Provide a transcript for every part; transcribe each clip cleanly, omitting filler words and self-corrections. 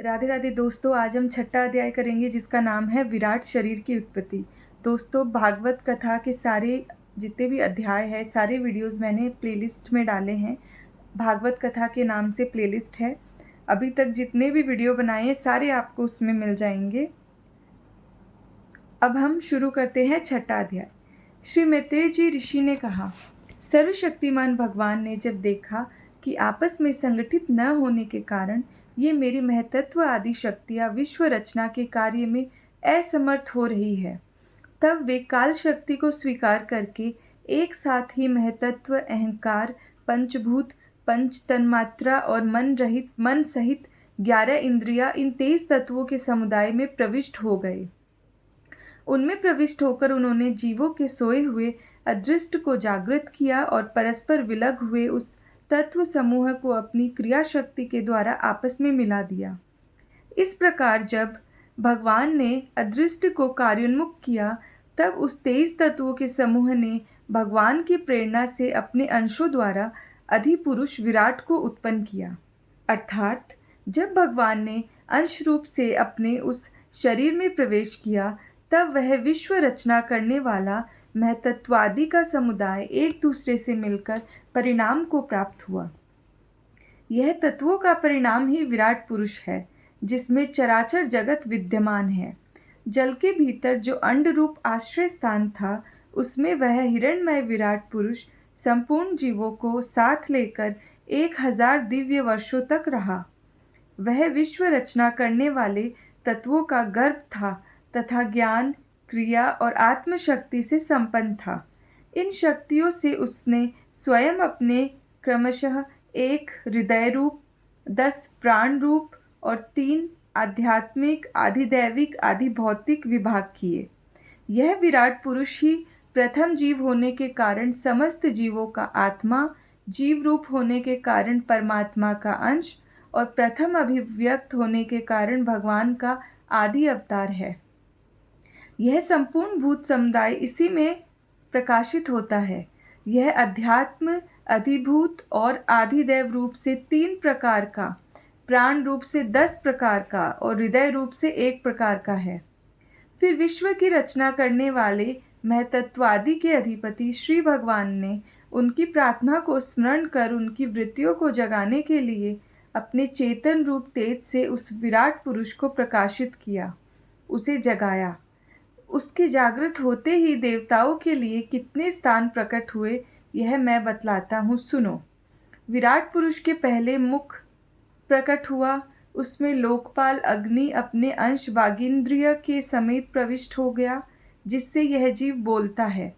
राधे राधे दोस्तों, आज हम छठा अध्याय करेंगे जिसका नाम है विराट शरीर की उत्पत्ति। दोस्तों, भागवत कथा के सारे जितने भी अध्याय है सारे वीडियोस मैंने प्लेलिस्ट में डाले हैं। भागवत कथा के नाम से प्लेलिस्ट है। अभी तक जितने भी वीडियो बनाए हैं सारे आपको उसमें मिल जाएंगे। अब हम शुरू करते हैं छठा अध्याय। श्री मैत्रेय जी ऋषि ने कहा, सर्वशक्तिमान भगवान ने जब देखा कि आपस में संगठित न होने के कारण ये मेरी महतत्व आदि शक्तियाँ विश्व रचना के कार्य में असमर्थ हो रही है, तब वे काल शक्ति को स्वीकार करके एक साथ ही महतत्व, अहंकार, पंचभूत, पंच तन्मात्रा और मन सहित 11 इंद्रियां इन 23 तत्वों के समुदाय में प्रविष्ट हो गए। उनमें प्रविष्ट होकर उन्होंने जीवों के सोए हुए अदृष्ट को जागृत किया और परस्पर विलग हुए उस तत्व समूह को अपनी क्रिया शक्ति के द्वारा आपस में मिला दिया। इस प्रकार जब भगवान ने अदृष्ट को कार्योन्मुख किया, तब उस 23 तत्वों के समूह ने भगवान की प्रेरणा से अपने अंशों द्वारा अधिपुरुष विराट को उत्पन्न किया। अर्थात जब भगवान ने अंश रूप से अपने उस शरीर में प्रवेश किया, तब वह विश्व रचना करने वाला महतत्वादि का समुदाय एक दूसरे से मिलकर परिणाम को प्राप्त हुआ। यह तत्वों का परिणाम ही विराट पुरुष है, जिसमें चराचर जगत विद्यमान है। जल के भीतर जो अंड रूप आश्रय स्थान था, उसमें वह हिरण्मय विराट पुरुष संपूर्ण जीवों को साथ लेकर 1000 दिव्य वर्षों तक रहा। वह विश्व रचना करने वाले तत्वों का गर्भ था तथा ज्ञान, क्रिया और आत्मशक्ति से संपन्न था। इन शक्तियों से उसने स्वयं अपने क्रमशः 1 हृदय रूप, 10 प्राण रूप और 3 आध्यात्मिक, आधिदैविक, आधिभौतिक विभाग किए। यह विराट पुरुष ही प्रथम जीव होने के कारण समस्त जीवों का आत्मा, जीव रूप होने के कारण परमात्मा का अंश और प्रथम अभिव्यक्त होने के कारण भगवान का आदि अवतार है। यह संपूर्ण भूत समुदाय इसी में प्रकाशित होता है। यह अध्यात्म, अधिभूत और आधिदैव रूप से 3 प्रकार का, प्राण रूप से 10 प्रकार का और हृदय रूप से 1 प्रकार का है। फिर विश्व की रचना करने वाले महतत्वादि के अधिपति श्री भगवान ने उनकी प्रार्थना को स्मरण कर उनकी वृत्तियों को जगाने के लिए अपने चेतन रूप तेज से उस विराट पुरुष को प्रकाशित किया, उसे जगाया। उसके जागृत होते ही देवताओं के लिए कितने स्थान प्रकट हुए, यह मैं बतलाता हूँ, सुनो। विराट पुरुष के पहले मुख प्रकट हुआ, उसमें लोकपाल अग्नि अपने अंश वागींद्रिय के समेत प्रविष्ट हो गया, जिससे यह जीव बोलता है।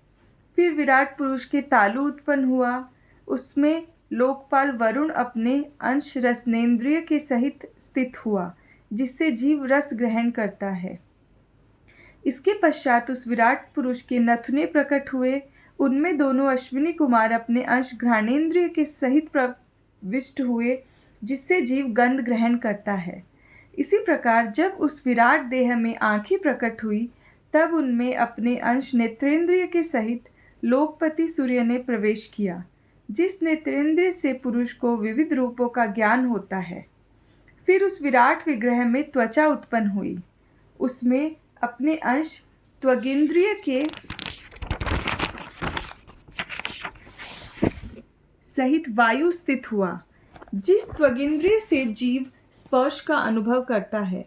फिर विराट पुरुष के तालु उत्पन्न हुआ, उसमें लोकपाल वरुण अपने अंश रसनेन्द्रिय के सहित स्थित हुआ, जिससे जीव रस ग्रहण करता है। इसके पश्चात उस विराट पुरुष के नथुने प्रकट हुए, उनमें दोनों अश्विनी कुमार अपने अंश घ्राणेन्द्रिय के सहित प्रविष्ट हुए, जिससे जीव गंध ग्रहण करता है। इसी प्रकार जब उस विराट देह में आँखें प्रकट हुई, तब उनमें अपने अंश नेत्रेंद्रिय के सहित लोकपति सूर्य ने प्रवेश किया, जिस नेत्रेंद्रिय से पुरुष को विविध रूपों का ज्ञान होता है। फिर उस विराट विग्रह में त्वचा उत्पन्न हुई, उसमें अपने अंश त्वगिंद्रिय के सहित वायु स्थित हुआ, जिस त्वगिंद्रिय से जीव स्पर्श का अनुभव करता है।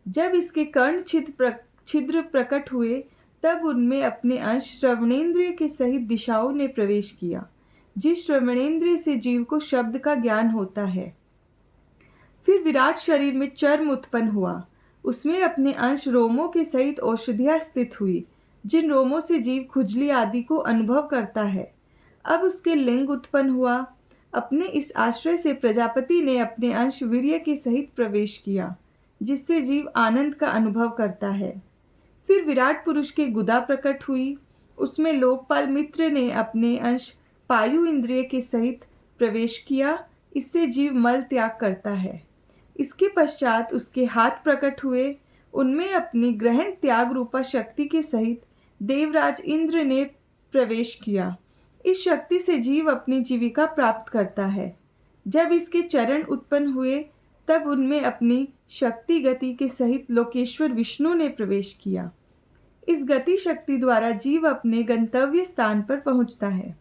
जब इसके कर्ण छिद्र प्रकट हुए, तब उनमें अपने अंश श्रवणेन्द्रिय के सहित दिशाओं ने प्रवेश किया, जिस श्रवणेन्द्रिय से जीव को शब्द का ज्ञान होता है। फिर विराट शरीर में चर्म उत्पन्न हुआ, उसमें अपने अंश रोमों के सहित औषधियाँ स्थित हुई, जिन रोमों से जीव खुजली आदि को अनुभव करता है। अब उसके लिंग उत्पन्न हुआ, अपने इस आश्रय से प्रजापति ने अपने अंश वीर्य के सहित प्रवेश किया, जिससे जीव आनंद का अनुभव करता है। फिर विराट पुरुष के गुदा प्रकट हुई, उसमें लोकपाल मित्र ने अपने अंश पायु इंद्रिय के सहित प्रवेश किया, इससे जीव मल त्याग करता है। इसके पश्चात उसके हाथ प्रकट हुए, उनमें अपनी ग्रहण त्याग रूपा शक्ति के सहित देवराज इंद्र ने प्रवेश किया। इस शक्ति से जीव अपनी जीविका प्राप्त करता है। जब इसके चरण उत्पन्न हुए, तब उनमें अपनी शक्ति गति के सहित लोकेश्वर विष्णु ने प्रवेश किया। इस गति शक्ति द्वारा जीव अपने गंतव्य स्थान पर पहुंचता है।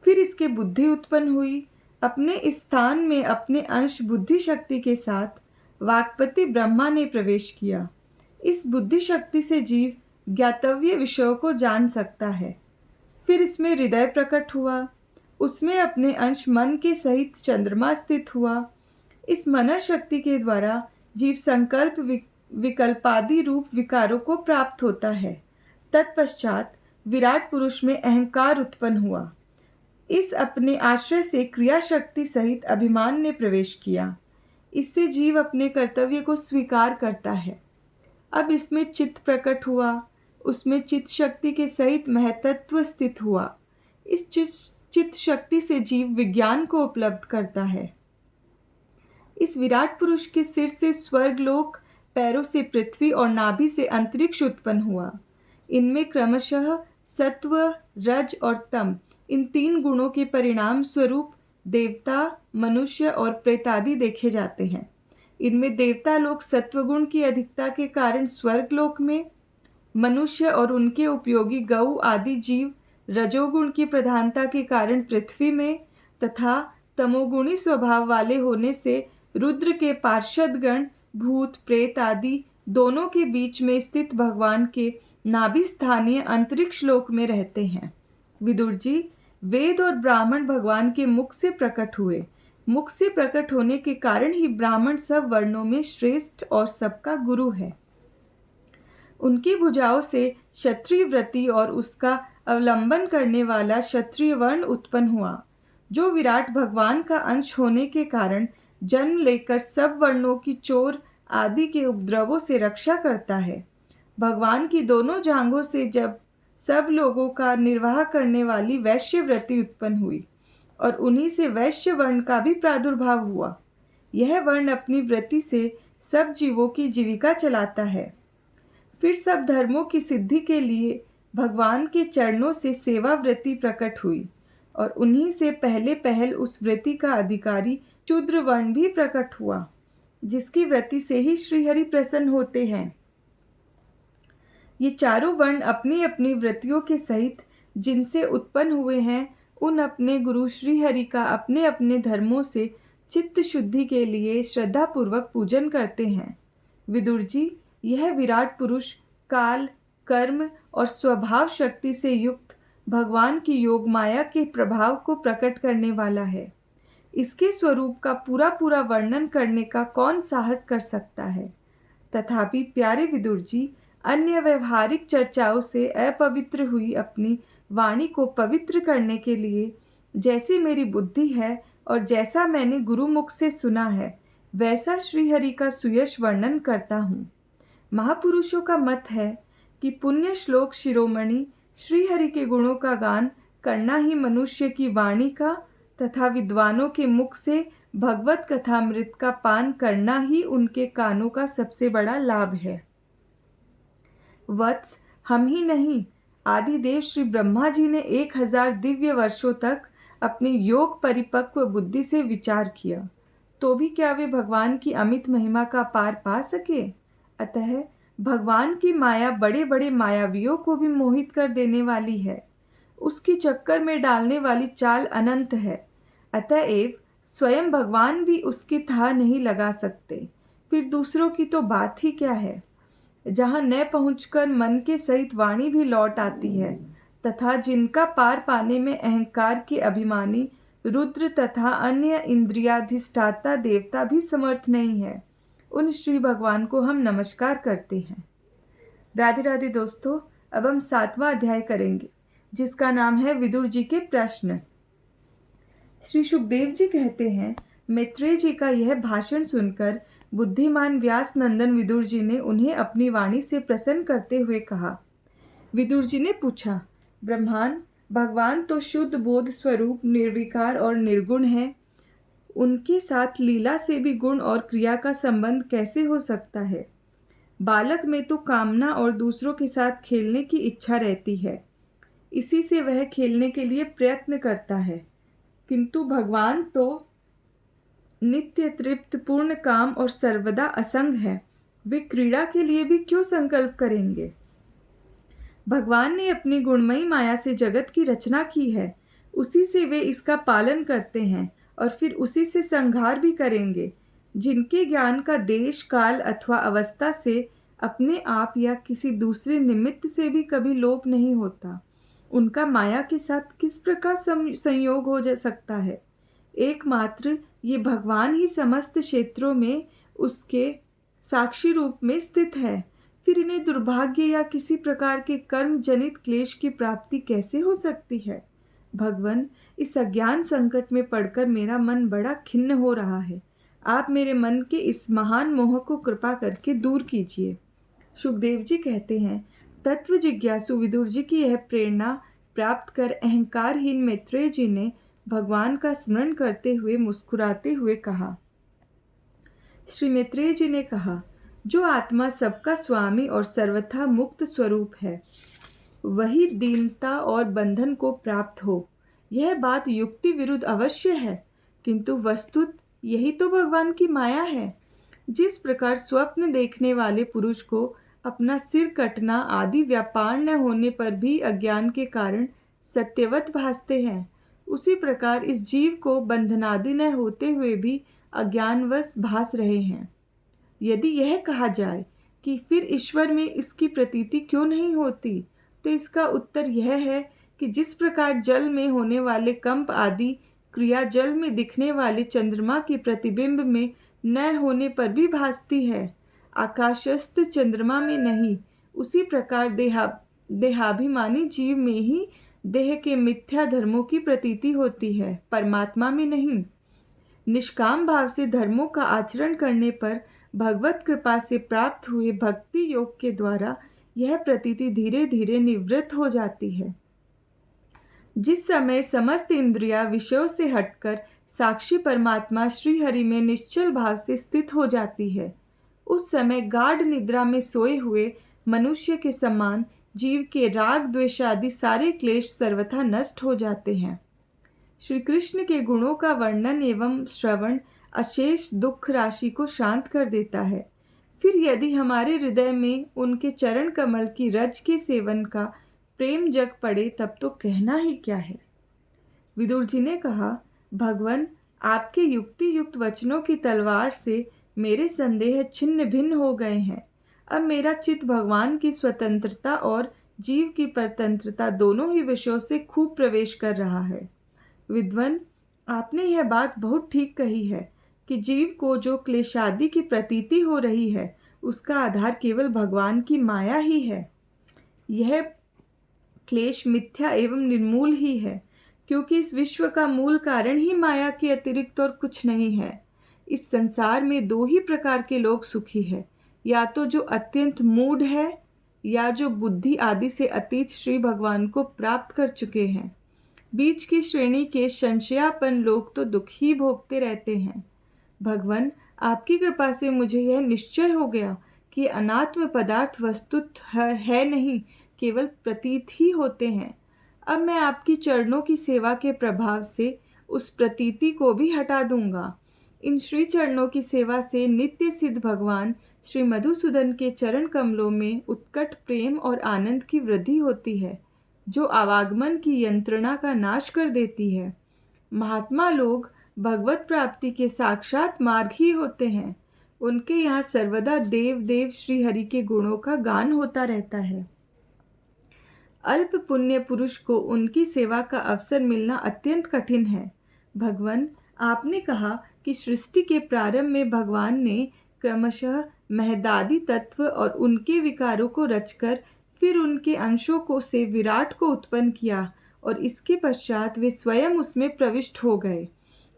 फिर इसके बुद्धि उत्पन्न हुई। अपने इस स्थान में अपने अंश बुद्धि शक्ति के साथ वाक्पति ब्रह्मा ने प्रवेश किया। इस बुद्धि शक्ति से जीव ज्ञातव्य विषयों को जान सकता है। फिर इसमें हृदय प्रकट हुआ। उसमें अपने अंश मन के सहित चंद्रमा स्थित हुआ। इस मन शक्ति के द्वारा जीव संकल्प विकल्पादि रूप विकारों को प्राप्त होता है। तत्पश्चात विराट पुरुष में अहंकार उत्पन्न हुआ। इस अपने आश्रय से क्रिया शक्ति सहित अभिमान ने प्रवेश किया। इससे जीव अपने कर्तव्य को स्वीकार करता है। अब इसमें चित्त प्रकट हुआ। उसमें चित्त शक्ति के सहित महतत्व स्थित हुआ। इस चित्त शक्ति से जीव विज्ञान को उपलब्ध करता है। इस विराट पुरुष के सिर से स्वर्गलोक, पैरों से पृथ्वी और नाभि से अंतरिक्ष उत्पन्न हुआ। इनमें क्रमशः सत्व, रज और तम, इन 3 गुणों के परिणाम स्वरूप देवता, मनुष्य और प्रेतादि देखे जाते हैं। इनमें देवता लोग सत्वगुण की अधिकता के कारण स्वर्गलोक में, मनुष्य और उनके उपयोगी गौ आदि जीव रजोगुण की प्रधानता के कारण पृथ्वी में, तथा तमोगुणी स्वभाव वाले होने से रुद्र के पार्षदगण भूत प्रेत आदि दोनों के बीच में स्थित भगवान के नाभि स्थानीय अंतरिक्ष लोक में रहते हैं। विदुर जी, वेद और ब्राह्मण भगवान के मुख से प्रकट हुए। मुख से प्रकट होने के कारण ही ब्राह्मण सब वर्णों में श्रेष्ठ और सबका गुरु है। उनकी भुजाओं से क्षत्रिय व्रति और उसका अवलंबन करने वाला क्षत्रिय वर्ण उत्पन्न हुआ, जो विराट भगवान का अंश होने के कारण जन्म लेकर सब वर्णों की चोर आदि के उपद्रवों से रक्षा करता है। भगवान की दोनों जांघों से जब सब लोगों का निर्वाह करने वाली वैश्य व्रति उत्पन्न हुई और उन्हीं से वैश्य वर्ण का भी प्रादुर्भाव हुआ। यह वर्ण अपनी व्रति से सब जीवों की जीविका चलाता है। फिर सब धर्मों की सिद्धि के लिए भगवान के चरणों से सेवा व्रति प्रकट हुई और उन्हीं से पहले पहल उस व्रति का अधिकारी शूद्र वर्ण भी प्रकट हुआ, जिसकी व्रति से ही श्रीहरि प्रसन्न होते हैं। ये चारों वर्ण अपनी अपनी व्रतियों के सहित जिनसे उत्पन्न हुए हैं, उन अपने गुरु श्रीहरि का अपने अपने धर्मों से चित्त शुद्धि के लिए श्रद्धापूर्वक पूजन करते हैं। विदुर जी, यह विराट पुरुष काल, कर्म और स्वभाव शक्ति से युक्त भगवान की योग माया के प्रभाव को प्रकट करने वाला है। इसके स्वरूप का पूरा पूरा वर्णन करने का कौन साहस कर सकता है। तथापि प्यारे विदुर जी, अन्य व्यवहारिक चर्चाओं से अपवित्र हुई अपनी वाणी को पवित्र करने के लिए जैसी मेरी बुद्धि है और जैसा मैंने गुरुमुख से सुना है, वैसा श्रीहरि का सुयश वर्णन करता हूँ। महापुरुषों का मत है कि पुण्य श्लोक शिरोमणि श्रीहरि के गुणों का गान करना ही मनुष्य की वाणी का तथा विद्वानों के मुख से भगवत कथामृत का पान करना ही उनके कानों का सबसे बड़ा लाभ है। वत्स, हम ही नहीं, आदिदेव श्री ब्रह्मा जी ने 1000 दिव्य वर्षों तक अपनी योग परिपक्व बुद्धि से विचार किया, तो भी क्या वे भगवान की अमित महिमा का पार पा सके। अतः भगवान की माया बड़े बड़े मायावियों को भी मोहित कर देने वाली है। उसकी चक्कर में डालने वाली चाल अनंत है। अतएव स्वयं भगवान भी उसकी था नहीं लगा सकते, फिर दूसरों की तो बात ही क्या है। जहाँ न पहुँचकर मन के सहित वाणी भी लौट आती है, तथा जिनका पार पाने में अहंकार के अभिमानी रुद्र तथा अन्य इंद्रियाधिष्ठाता देवता भी समर्थ नहीं है, उन श्री भगवान को हम नमस्कार करते हैं। राधे राधे दोस्तों, अब हम 7वां अध्याय करेंगे, जिसका नाम है विदुर जी के प्रश्न। श्री सुखदेव जी कहते हैं, मैत्रेय जी का यह भाषण सुनकर बुद्धिमान व्यास नंदन विदुर जी ने उन्हें अपनी वाणी से प्रसन्न करते हुए कहा। विदुर जी ने पूछा, ब्रह्मान, भगवान तो शुद्ध बोध स्वरूप निर्विकार और निर्गुण है, उनके साथ लीला से भी गुण और क्रिया का संबंध कैसे हो सकता है। बालक में तो कामना और दूसरों के साथ खेलने की इच्छा रहती है, इसी से वह खेलने के लिए प्रयत्न करता है, किंतु भगवान तो नित्य तृप्त, पूर्ण काम और सर्वदा असंग है, वे क्रीड़ा के लिए भी क्यों संकल्प करेंगे? भगवान ने अपनी गुणमयी माया से जगत की रचना की है, उसी से वे इसका पालन करते हैं और फिर उसी से संहार भी करेंगे। जिनके ज्ञान का देश, काल अथवा अवस्था से, अपने आप या किसी दूसरे निमित्त से भी कभी लोप नहीं होता, उनका माया के साथ किस प्रकार संयोग हो जा सकता है? एकमात्र ये भगवान ही समस्त क्षेत्रों में उसके साक्षी रूप में स्थित है। फिर इन्हें दुर्भाग्य या किसी प्रकार के कर्म जनित क्लेश की प्राप्ति कैसे हो सकती है? भगवन, इस अज्ञान संकट में पड़कर मेरा मन बड़ा खिन्न हो रहा है। आप मेरे मन के इस महान मोह को कृपा करके दूर कीजिए। सुखदेव जी कहते हैं, तत्व जिज्ञासु विदुर जी की यह प्रेरणा प्राप्त कर अहंकारहीन मैत्रेय जी ने भगवान का स्मरण करते हुए मुस्कुराते हुए कहा। श्री मैत्रेय जी ने कहा, जो आत्मा सबका स्वामी और सर्वथा मुक्त स्वरूप है, वही दीनता और बंधन को प्राप्त हो। यह बात युक्ति विरुद्ध अवश्य है, किंतु वस्तुत यही तो भगवान की माया है। जिस प्रकार स्वप्न देखने वाले पुरुष को अपना सिर कटना आदि व्यापार न होने पर भी अज्ञान के कारण सत्यवत भासते हैं, उसी प्रकार इस जीव को बंधनादि न होते हुए भी अज्ञानवश भास रहे हैं। यदि यह कहा जाए कि फिर ईश्वर में इसकी प्रतीति क्यों नहीं होती, तो इसका उत्तर यह है कि जिस प्रकार जल में होने वाले कंप आदि क्रिया जल में दिखने वाले चंद्रमा के प्रतिबिंब में न होने पर भी भासती है, आकाशस्थ चंद्रमा में नहीं, उसी प्रकार देहाभिमानी जीव में ही देह के मिथ्या धर्मों की प्रतीति होती है, परमात्मा में नहीं। निष्काम भाव से धर्मों का आचरण करने पर भगवत कृपा से प्राप्त हुए भक्ति योग के द्वारा यह प्रतीति धीरे धीरे निवृत्त हो जाती है। जिस समय समस्त इंद्रियां विषयों से हटकर साक्षी परमात्मा श्री हरि में निश्चल भाव से स्थित हो जाती है, उस समय गाढ़ निद्रा में सोए हुए मनुष्य के समान जीव के राग द्वेष आदि सारे क्लेश सर्वथा नष्ट हो जाते हैं। श्री कृष्ण के गुणों का वर्णन एवं श्रवण अशेष दुख राशि को शांत कर देता है। फिर यदि हमारे हृदय में उनके चरण कमल की रज के सेवन का प्रेम जग पड़े, तब तो कहना ही क्या है। विदुर जी ने कहा, भगवन, आपके युक्ति युक्त वचनों की तलवार से मेरे संदेह छिन्न भिन्न हो गए हैं। अब मेरा चित्त भगवान की स्वतंत्रता और जीव की परतंत्रता दोनों ही विषयों से खूब प्रवेश कर रहा है। विद्वन, आपने यह बात बहुत ठीक कही है कि जीव को जो क्लेशादि की प्रतीति हो रही है, उसका आधार केवल भगवान की माया ही है। यह क्लेश मिथ्या एवं निर्मूल ही है, क्योंकि इस विश्व का मूल कारण ही माया के अतिरिक्त और कुछ नहीं है। इस संसार में दो ही प्रकार के लोग सुखी है, या तो जो अत्यंत मूढ़ है, या जो बुद्धि आदि से अतीत श्री भगवान को प्राप्त कर चुके हैं। बीच की श्रेणी के संशयापन लोग तो दुख ही भोगते रहते हैं। भगवान, आपकी कृपा से मुझे यह निश्चय हो गया कि अनात्म पदार्थ वस्तुत है नहीं, केवल प्रतीत ही होते हैं। अब मैं आपकी चरणों की सेवा के प्रभाव से उस प्रतीति को भी हटा दूंगा। इन श्री चरणों की सेवा से नित्य सिद्ध भगवान श्री मधुसूदन के चरण कमलों में उत्कट प्रेम और आनंद की वृद्धि होती है, जो आवागमन की यंत्रणा का नाश कर देती है। महात्मा लोग भगवत प्राप्ति के साक्षात मार्ग ही होते हैं। उनके यहाँ सर्वदा देव देव श्री हरि के गुणों का गान होता रहता है। अल्प पुण्य पुरुष को उनकी सेवा का अवसर मिलना अत्यंत कठिन है। भगवान, आपने कहा कि सृष्टि के प्रारंभ में भगवान ने क्रमशः महदादि तत्व और उनके विकारों को रचकर फिर उनके अंशों को से विराट को उत्पन्न किया, और इसके पश्चात वे स्वयं उसमें प्रविष्ट हो गए।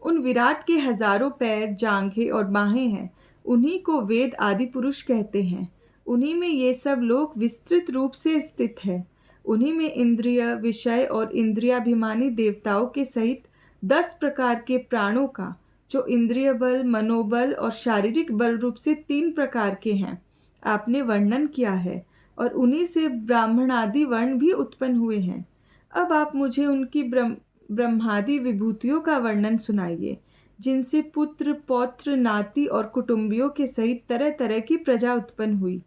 उन विराट के हजारों पैर, जांघें और बाहें हैं। उन्हीं को वेद आदि पुरुष कहते हैं। उन्हीं में ये सब लोग विस्तृत रूप से स्थित है। उन्हीं में इंद्रिय, विषय और इंद्रियाभिमानी देवताओं के सहित 10 प्रकार के प्राणों का, जो इंद्रिय बल, मनोबल और शारीरिक बल रूप से 3 प्रकार के हैं, आपने वर्णन किया है, और उन्हीं से ब्राह्मणादि वर्ण भी उत्पन्न हुए हैं। अब आप मुझे उनकी ब्रह्मादि विभूतियों का वर्णन सुनाइए, जिनसे पुत्र पौत्र नाती और कुटुंबियों के सहित तरह तरह की प्रजा उत्पन्न हुई,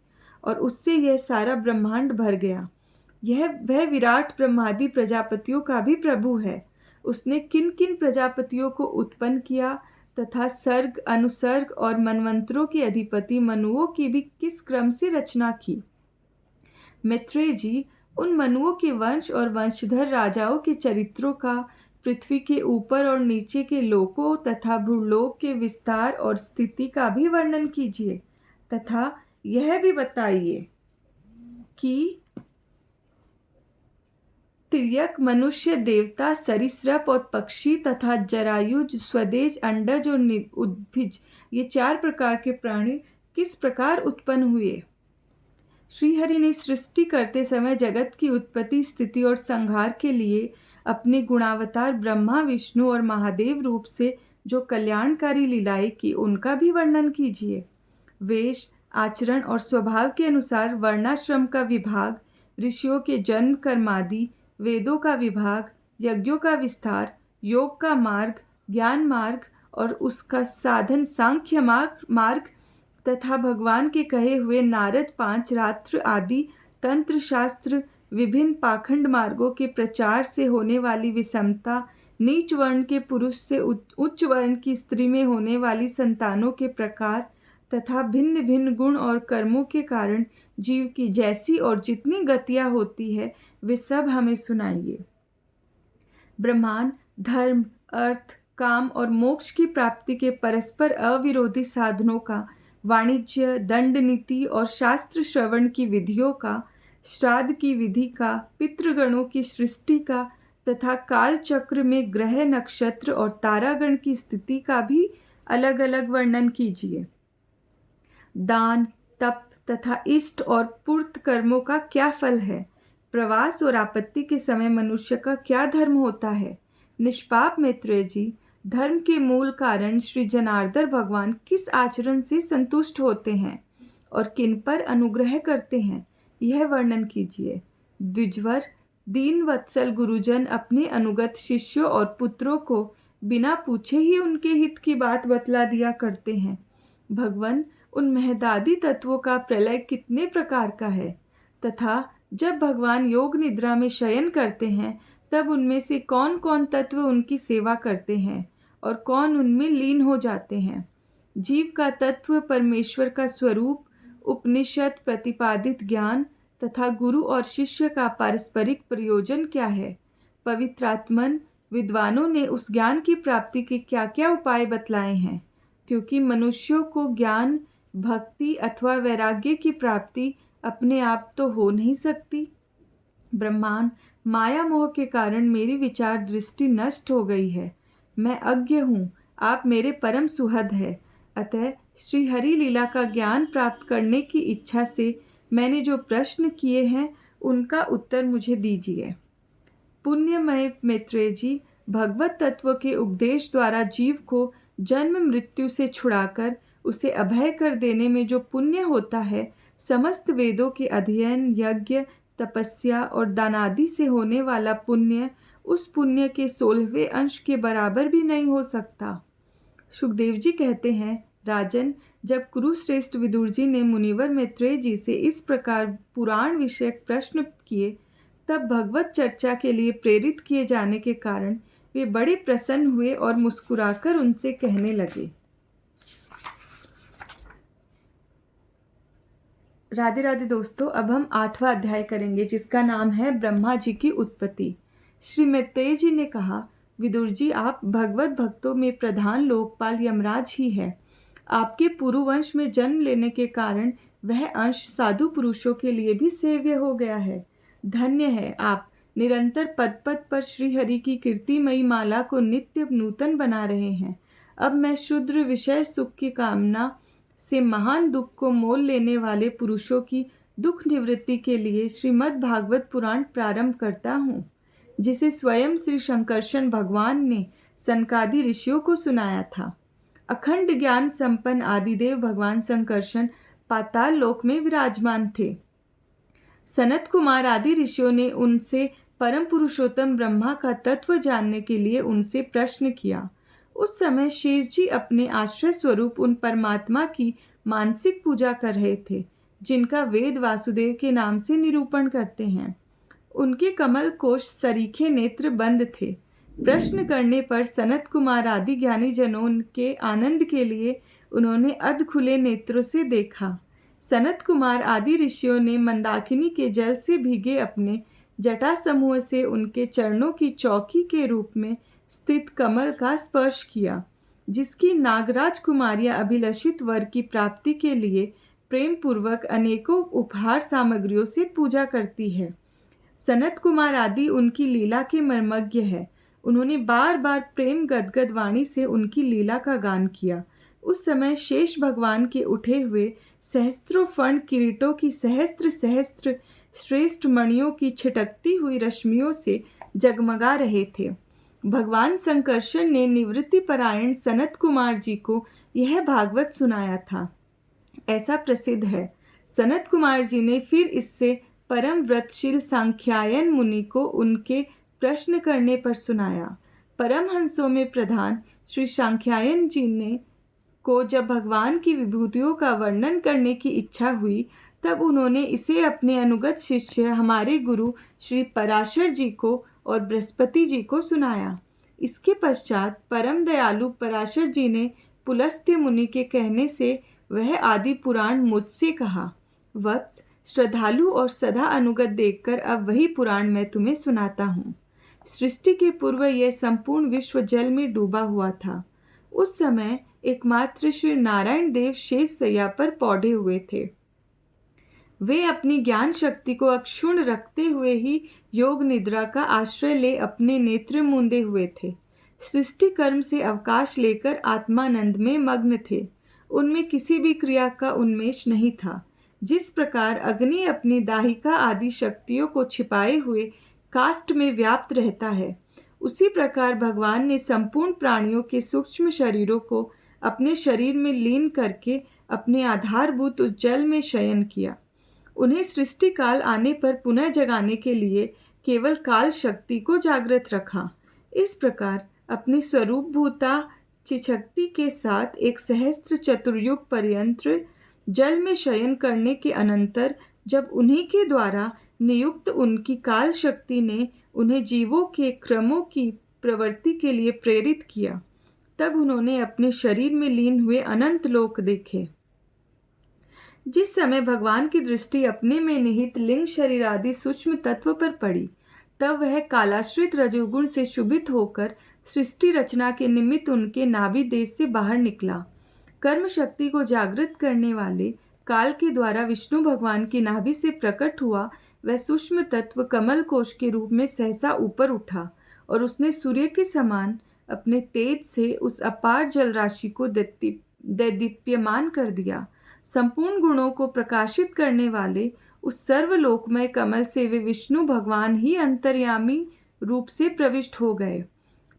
और उससे यह सारा ब्रह्मांड भर गया। यह वह विराट ब्रह्मादि प्रजापतियों का भी प्रभु है। उसने किन किन प्रजापतियों को उत्पन्न किया तथा सर्ग अनुसर्ग और मनवंतरों के अधिपति मनुओं की भी किस क्रम से रचना की। मैत्रेय जी, उन मनुओं के वंश और वंशधर राजाओं के चरित्रों का, पृथ्वी के ऊपर और नीचे के लोकों तथा भूलोक के विस्तार और स्थिति का भी वर्णन कीजिए, तथा यह भी बताइए कि तिर्यक, मनुष्य, देवता, सरीसृप और पक्षी तथा जरायुज, स्वदेज, अंडज और उद्भिज, ये 4 प्रकार के प्राणी किस प्रकार उत्पन्न हुए। श्रीहरि ने सृष्टि करते समय जगत की उत्पत्ति, स्थिति और संहार के लिए अपने गुणावतार ब्रह्मा, विष्णु और महादेव रूप से जो कल्याणकारी लीलाएं की, उनका भी वर्णन कीजिए। वेश, आचरण और स्वभाव के अनुसार वर्णाश्रम का विभाग, ऋषियों के जन्म कर्मादि, वेदों का विभाग, यज्ञों का विस्तार, योग का मार्ग, ज्ञान मार्ग और उसका साधन सांख्य मार्ग तथा भगवान के कहे हुए नारद 5 रात्र आदि तंत्र शास्त्र, विभिन्न पाखंड मार्गों के प्रचार से होने वाली विषमता, नीच वर्ण के पुरुष से उच्च वर्ण की स्त्री में होने वाली संतानों के प्रकार तथा भिन्न भिन्न गुण और कर्मों के कारण जीव की जैसी और जितनी गतियां होती है, वे सब हमें सुनाइए। ब्रह्मांड, धर्म, अर्थ, काम और मोक्ष की प्राप्ति के परस्पर अविरोधी साधनों का, वाणिज्य, दंड नीति और शास्त्र श्रवण की विधियों का, श्राद्ध की विधि का, पितृगणों की सृष्टि का तथा काल चक्र में ग्रह, नक्षत्र और तारागण की स्थिति का भी अलग अलग वर्णन कीजिए। दान, तप तथा इष्ट और पूर्त कर्मों का क्या फल है। प्रवास और आपत्ति के समय मनुष्य का क्या धर्म होता है। निष्पाप मैत्रेय जी, धर्म के मूल कारण श्री जनार्दन भगवान किस आचरण से संतुष्ट होते हैं और किन पर अनुग्रह करते हैं, यह वर्णन कीजिए। द्विजवर, दीन वत्सल गुरुजन अपने अनुगत शिष्यों और पुत्रों को बिना पूछे ही उनके हित की बात बतला दिया करते हैं। भगवान, उन महदादी तत्वों का प्रलय कितने प्रकार का है, तथा जब भगवान योग निद्रा में शयन करते हैं तब उनमें से कौन कौन तत्व उनकी सेवा करते हैं और कौन उनमें लीन हो जाते हैं। जीव का तत्व, परमेश्वर का स्वरूप, उपनिषद प्रतिपादित ज्ञान तथा गुरु और शिष्य का पारस्परिक प्रयोजन क्या है। पवित्रात्मन विद्वानों ने उस ज्ञान की प्राप्ति के क्या क्या उपाय बतलाए हैं, क्योंकि मनुष्यों को ज्ञान, भक्ति अथवा वैराग्य की प्राप्ति अपने आप तो हो नहीं सकती। ब्रह्मांड, माया मोह के कारण मेरी विचार दृष्टि नष्ट हो गई है। मैं अज्ञ हूँ, आप मेरे परम सुहृद है। अतः श्री हरि लीला का ज्ञान प्राप्त करने की इच्छा से मैंने जो प्रश्न किए हैं, उनका उत्तर मुझे दीजिए। पुण्यमय मैत्रेय जी, भगवत तत्व के उपदेश द्वारा जीव को जन्म मृत्यु से छुड़ाकर उसे अभय कर देने में जो पुण्य होता है, समस्त वेदों के अध्ययन, यज्ञ, तपस्या और दानादि से होने वाला पुण्य उस पुण्य के 16वें अंश के बराबर भी नहीं हो सकता। सुखदेव जी कहते हैं, राजन, जब कुरुश्रेष्ठ विदुर जी ने मुनिवर मैत्रेय जी से इस प्रकार पुराण विषयक प्रश्न किए, तब भगवत चर्चा के लिए प्रेरित किए जाने के कारण वे बड़े प्रसन्न हुए और मुस्कुराकर उनसे कहने लगे। राधे राधे दोस्तों, अब हम 8वां अध्याय करेंगे, जिसका नाम है ब्रह्मा जी की उत्पत्ति। श्री मैत्रेय जी ने कहा, विदुर जी, आप भगवत भक्तों में प्रधान लोकपाल यमराज ही है। आपके पुरुवंश में जन्म लेने के कारण वह अंश साधु पुरुषों के लिए भी सेव्य हो गया है। धन्य है आप, निरंतर पद पद पर श्रीहरि की कीर्तिमयी माला को नित्य नूतन बना रहे हैं। अब मैं शूद्र विषय सुख की कामना से महान दुख को मोल लेने वाले पुरुषों की दुख निवृत्ति के लिए श्रीमद् भागवत पुराण प्रारंभ करता हूँ, जिसे स्वयं श्री शंकरशन भगवान ने सनकादि ऋषियों को सुनाया था। अखंड ज्ञान संपन्न आदिदेव भगवान शंकरशन पाताल लोक में विराजमान थे। सनत कुमार आदि ऋषियों ने उनसे परम पुरुषोत्तम ब्रह्मा का तत्व जानने के लिए उनसे प्रश्न किया। उस समय शेष जी अपने आश्रय स्वरूप उन परमात्मा की मानसिक पूजा कर रहे थे, जिनका वेद वासुदेव के नाम से निरूपण करते हैं। उनके कमल कोश सरीखे नेत्र बंद थे। प्रश्न करने पर सनत कुमार आदि ज्ञानी जनों के आनंद के लिए उन्होंने अध खुले नेत्रों से देखा। सनत कुमार आदि ऋषियों ने मंदाकिनी के जल से भीगे अपने जटा समूह से उनके चरणों की चौकी के रूप में स्थित कमल का स्पर्श किया, जिसकी नागराज कुमारियां अभिलषित वर की प्राप्ति के लिए प्रेम पूर्वक अनेकों उपहार सामग्रियों से पूजा करती है। सनत कुमार आदि उनकी लीला के मर्मज्ञ है। उन्होंने बार बार प्रेम गदगद वाणी से उनकी लीला का गान किया। उस समय शेष भगवान के उठे हुए सहस्त्रों फण किरीटों की सहस्त्र सहस्त्र श्रेष्ठ मणियों की छिटकती हुई रश्मियों से जगमगा रहे थे। भगवान संकर्षण ने निवृत्ति परायण सनत कुमार जी को यह भागवत सुनाया था। ऐसा प्रसिद्ध है। सनत कुमार जी ने फिर इससे परम व्रतशील सांख्यायन मुनि को उनके प्रश्न करने पर सुनाया। परमहंसों में प्रधान श्री सांख्यायन जी ने को जब भगवान की विभूतियों का वर्णन करने की इच्छा हुई, तब उन्होंने इसे अपने अनुगत शिष्य हमारे गुरु श्री पराशर जी को और बृहस्पति जी को सुनाया। इसके पश्चात परम दयालु पराशर जी ने पुलस्त्य मुनि के कहने से वह आदि पुराण मुझसे कहा। वत्स, श्रद्धालु और सदा अनुगत देखकर अब वही पुराण मैं तुम्हें सुनाता हूँ। सृष्टि के पूर्व यह संपूर्ण विश्व जल में डूबा हुआ था। उस समय एकमात्र श्री नारायण देव शेष सैया पर पौधे हुए थे। वे अपनी ज्ञान शक्ति को अक्षुण्ण रखते हुए ही योग निद्रा का आश्रय ले अपने नेत्र मूंदे हुए थे। सृष्टि कर्म से अवकाश लेकर आत्मानंद में मग्न थे। उनमें किसी भी क्रिया का उन्मेष नहीं था। जिस प्रकार अग्नि अपनी दाहिका आदि शक्तियों को छिपाए हुए काष्ठ में व्याप्त रहता है, उसी प्रकार भगवान ने संपूर्ण प्राणियों के सूक्ष्म शरीरों को अपने शरीर में लीन करके अपने आधारभूत उस जल में शयन किया। उन्हें सृष्टि काल आने पर पुनः जगाने के लिए केवल काल शक्ति को जागृत रखा। इस प्रकार अपनी स्वरूपभूता चिशक्ति के साथ एक सहस्त्र चतुर्युग पर्यंत जल में शयन करने के अनंतर जब उन्हीं के द्वारा नियुक्त उनकी काल शक्ति ने उन्हें जीवों के क्रमों की प्रवृत्ति के लिए प्रेरित किया, तब उन्होंने अपने शरीर में लीन हुए अनंत लोक देखे। जिस समय भगवान की दृष्टि अपने में निहित लिंग शरीर आदि सूक्ष्म तत्व पर पड़ी, तब वह कालाश्रित रजोगुण से शुभित होकर सृष्टि रचना के निमित्त उनके नाभि देश से बाहर निकला। कर्म शक्ति को जागृत करने वाले काल के द्वारा विष्णु भगवान की नाभि से प्रकट हुआ वह सूक्ष्म तत्व कमल कोश के रूप में सहसा ऊपर उठा और उसने सूर्य के समान अपने तेज से उस अपार जल राशि को दैदीप्यमान कर दिया। संपूर्ण गुणों को प्रकाशित करने वाले उस सर्वलोकमय कमल से वे विष्णु भगवान ही अंतर्यामी रूप से प्रविष्ट हो गए।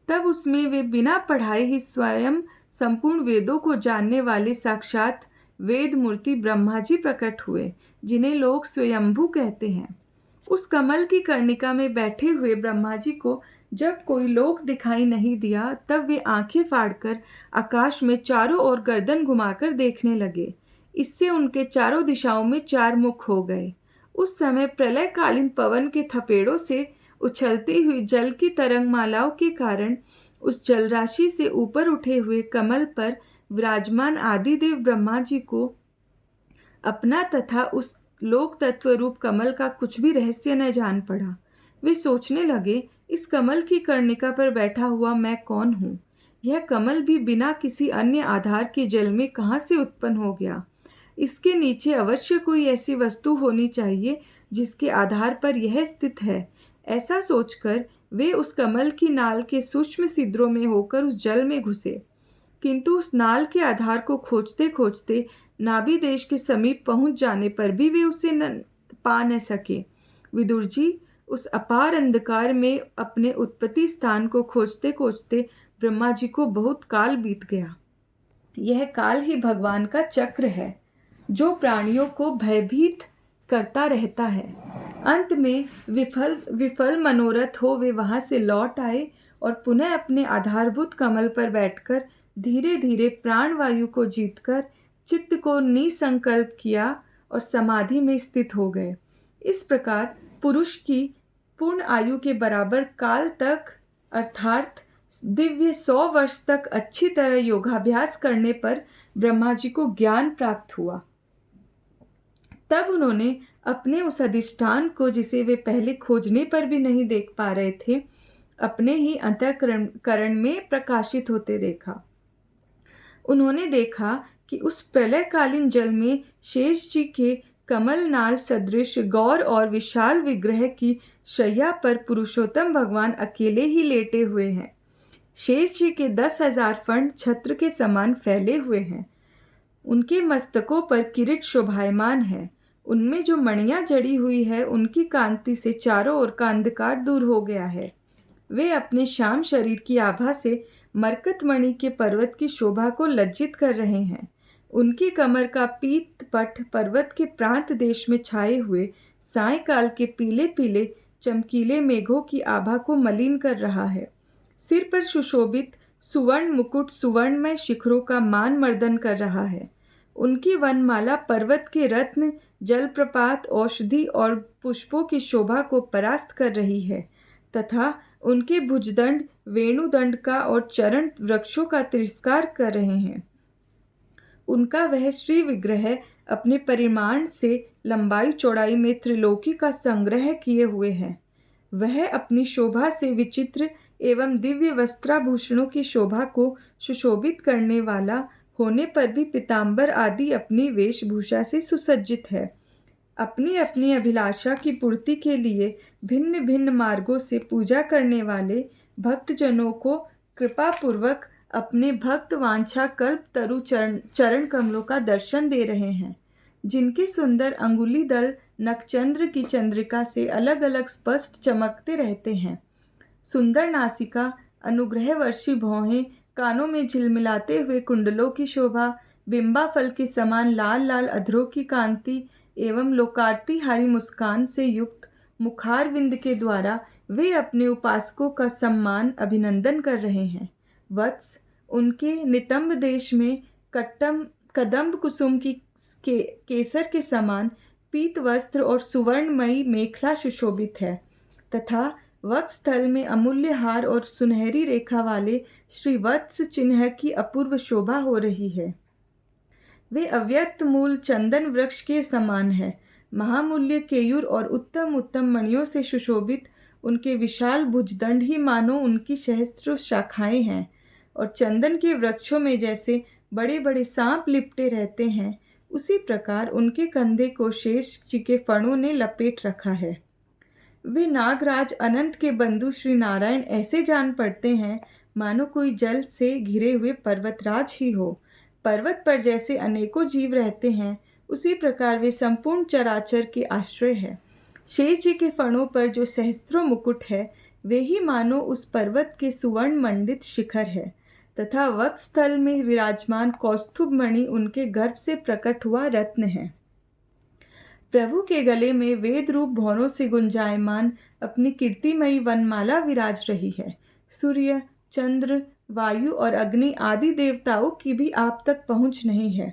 तब उसमें वे बिना पढ़ाए ही स्वयं संपूर्ण वेदों को जानने वाले साक्षात वेद मूर्ति ब्रह्मा जी प्रकट हुए, जिन्हें लोग स्वयंभू कहते हैं। उस कमल की कर्णिका में बैठे हुए ब्रह्मा जी को जब कोई लोक दिखाई नहीं दिया, तब वे आंखें फाड़कर आकाश में चारों ओर गर्दन घुमाकर देखने लगे। इससे उनके चारों दिशाओं में चार मुख हो गए। उस समय प्रलयकालीन पवन के थपेड़ों से उछलती हुई जल की तरंगमालाओं के कारण उस जल राशि से ऊपर उठे हुए कमल पर विराजमान आदिदेव ब्रह्मा जी को अपना तथा उस लोक तत्व रूप कमल का कुछ भी रहस्य न जान पड़ा। वे सोचने लगे, इस कमल की कर्णिका पर बैठा हुआ मैं कौन हूँ? यह कमल भी बिना किसी अन्य आधार के जल में कहाँ से उत्पन्न हो गया? इसके नीचे अवश्य कोई ऐसी वस्तु होनी चाहिए जिसके आधार पर यह स्थित है। ऐसा सोचकर वे उस कमल की नाल के सूक्ष्म छिद्रों में होकर उस जल में घुसे, किंतु उस नाल के आधार को खोजते खोजते नाभि देश के समीप पहुंच जाने पर भी वे उसे पा न सके। विदुर जी, उस अपार अंधकार में अपने उत्पत्ति स्थान को खोजते खोजते ब्रह्मा जी को बहुत काल बीत गया। यह काल ही भगवान का चक्र है, जो प्राणियों को भयभीत करता रहता है। अंत में विफल मनोरथ हो वे वहां से लौट आए और पुनः अपने आधारभूत कमल पर बैठकर धीरे धीरे प्राणवायु को जीतकर चित्त को निसंकल्प किया और समाधि में स्थित हो गए। इस प्रकार पुरुष की पूर्ण आयु के बराबर काल तक अर्थात दिव्य 100 वर्ष तक अच्छी तरह योगाभ्यास करने पर ब्रह्मा जी को ज्ञान प्राप्त हुआ। तब उन्होंने अपने उस अधिष्ठान को, जिसे वे पहले खोजने पर भी नहीं देख पा रहे थे, अपने ही अंतःकरण में प्रकाशित होते देखा। उन्होंने देखा कि उस प्रलयकालीन जल में शेष जी के कमलनाल सदृश गौर और विशाल विग्रह की शैया पर पुरुषोत्तम भगवान अकेले ही लेटे हुए हैं। शेष जी के 10,000 फंड छत्र के समान फैले हुए हैं। उनके मस्तकों पर किरीट शोभायमान है। उनमें जो मणियां जड़ी हुई है, उनकी कांति से चारों ओर का अंधकार दूर हो गया है। वे अपने श्याम शरीर की आभा से मरकतमणि के पर्वत की शोभा को लज्जित कर रहे हैं। उनकी कमर का पीत पट पर्वत के प्रांत देश में छाए हुए सायंकाल के पीले पीले चमकीले मेघों की आभा को मलिन कर रहा है। सिर पर सुशोभित सुवर्ण मुकुट सुवर्णमय शिखरों का मान मर्दन कर रहा है। उनकी वनमाला पर्वत के रत्न, जलप्रपात, औषधि और पुष्पों की शोभा को परास्त कर रही है तथा उनके भुजदंड वेणुदंड का और चरण वृक्षों का तिरस्कार कर रहे हैं। उनका वह श्री विग्रह अपने परिमाण से लंबाई चौड़ाई में त्रिलोकी का संग्रह किए हुए है। वह अपनी शोभा से विचित्र एवं दिव्य वस्त्राभूषणों की शोभा को सुशोभित करने वाला होने पर भी पीताम्बर आदि अपनी वेशभूषा से सुसज्जित है। अपनी अपनी अभिलाषा की पूर्ति के लिए भिन्न भिन्न मार्गों से पूजा करने वाले भक्तजनों को कृपापूर्वक अपने भक्त वांछा कल्प तरु चरण कमलों का दर्शन दे रहे हैं, जिनके सुंदर अंगुली दल नक्षचंद्र की चंद्रिका से अलग अलग स्पष्ट चमकते रहते हैं। सुंदर नासिका, अनुग्रह वर्षी भौहें, कानों में झिलमिलाते हुए कुंडलों की शोभा, बिंबा फल के समान लाल लाल अधरों की कांति एवं लोकार्तिहारी मुस्कान से युक्त मुखारविंद के द्वारा वे अपने उपासकों का सम्मान अभिनंदन कर रहे हैं। वत्स, उनके नितंब देश में कदम्ब कुसुम की केसर के समान पीत वस्त्र और सुवर्णमयी मेखला सुशोभित है तथा वक्षस्थल में अमूल्य हार और सुनहरी रेखा वाले श्री वत्स चिन्ह की अपूर्व शोभा हो रही है। वे अव्यक्त मूल चंदन वृक्ष के समान है। महामूल्य केयूर और उत्तम उत्तम मणियों से सुशोभित उनके विशाल भुजदंड ही मानो उनकी सहस्त्र शाखाएं हैं और चंदन के वृक्षों में जैसे बड़े बड़े सांप लिपटे रहते हैं, उसी प्रकार उनके कंधे को शेष जी के फणों ने लपेट रखा है। वे नागराज अनंत के बंधु श्री नारायण ऐसे जान पड़ते हैं मानो कोई जल से घिरे हुए पर्वतराज ही हो। पर्वत पर जैसे अनेकों जीव रहते हैं, उसी प्रकार वे संपूर्ण चराचर के आश्रय है। शेष जी के फणों पर जो सहस्त्रों मुकुट है, वे ही मानो उस पर्वत के सुवर्ण मंडित शिखर है तथा वक्षस्थल में विराजमान कौस्तुभ मणि उनके गर्भ से प्रकट हुआ रत्न है। प्रभु के गले में वेद रूप भौरों से गुंजायमान अपनी कीर्तिमयी वनमाला विराज रही है। सूर्य, चंद्र, वायु और अग्नि आदि देवताओं की भी आप तक पहुँच नहीं है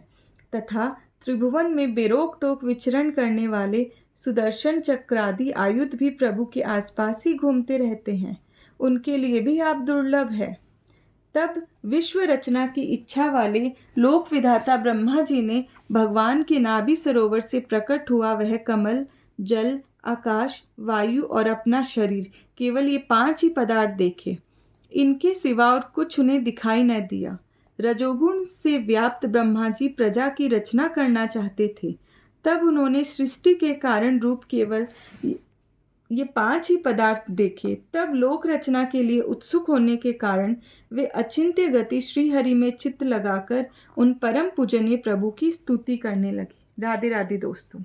तथा त्रिभुवन में बेरोक टोक विचरण करने वाले सुदर्शन चक्रादि आयुध भी प्रभु के आसपास ही घूमते रहते हैं। उनके लिए भी आप दुर्लभ है। तब विश्व रचना की इच्छा वाले लोक विधाता ब्रह्मा जी ने भगवान के नाभि सरोवर से प्रकट हुआ वह कमल, जल, आकाश, वायु और अपना शरीर, केवल ये 5 ही पदार्थ देखे। इनके सिवा और कुछ उन्हें दिखाई न दिया। रजोगुण से व्याप्त ब्रह्मा जी प्रजा की रचना करना चाहते थे। तब उन्होंने सृष्टि के कारण रूप केवल ये 5 ही पदार्थ देखे। तब लोक रचना के लिए उत्सुक होने के कारण वे अचिंत्य गति श्रीहरि में चित्त लगाकर उन परम पूजनीय प्रभु की स्तुति करने लगे। राधे राधे दोस्तों।